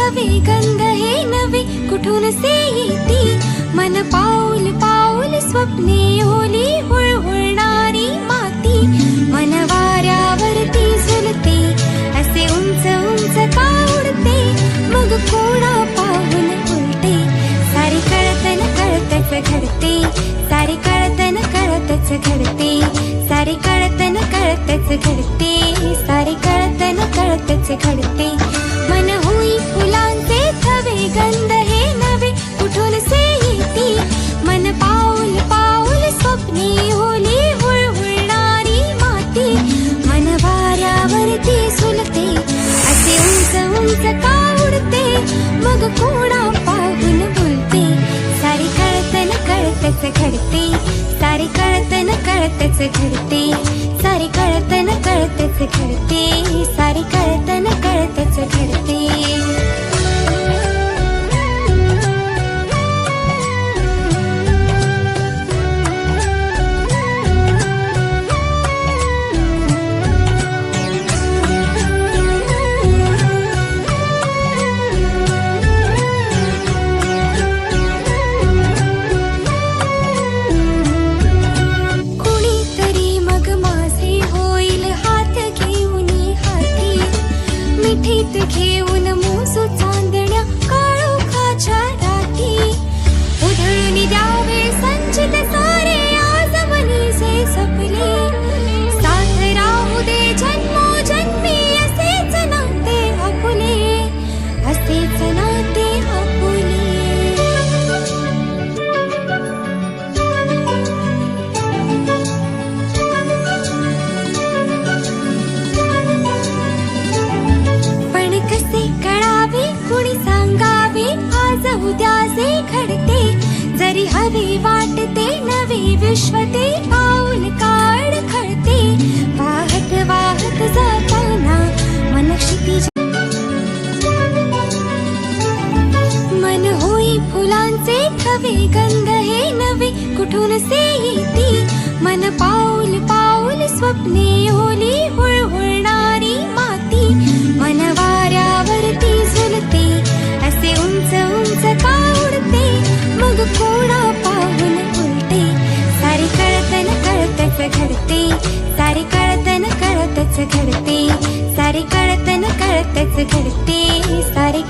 थवे गंध हे नवे कुठून से येती मन पाऊल पाऊल स्वप्ने ओली हुळहुळणारी माती मन वाऱ्यावरती झुलते असे उंच उंच का उडते मग कोणा पाहून उलटे सारी कळतन कळतच घडते सारी कळतन कळतच घडते सारी कळतन कळतच घडते सारी कळतन कळतच घडते मन होई फुलांचे थवे गंध हे नवे कुठून से येती मन पाऊल पाऊल स्वप्ने ओली हुळहुळणारी माती मन वाऱ्यावरती झुलते असे उंच उंच का उडते मग कोणा पाहून बोलते सारी कळतन कळतच घडते सारी कळतन कळतच घडते सारी कळतन कळतच घडते सारी कळतन कळतच घडते घेऊन मोसू चांदण्या काळोखाच्या राती उधळून द्यावे संचित सारे आज मनीचे सपले साथ राहू दे जन्मोजन्मी असेच नाते आपुले असेच नाते आपुले कुणी सांगावे आज उद्याचे घडते जरी हवे वाटते नवे विश्व ते पाऊल काढ खळते वाहत वाहत जाताना मन क्षितिज मन होई फुलांचे थवे गंध हे नवे कुठून से येती मन पाऊल पाऊल स्वप्ने ओली हुळहुळणारी माती मन वाऱ्यावरती झुलते असे उंच उंच का उडते मग कोणा पाहून उलटे सारी कळतन कळतच घडते सारी कळतन कळतच घडते सारी कळतन कळतच घडते सारी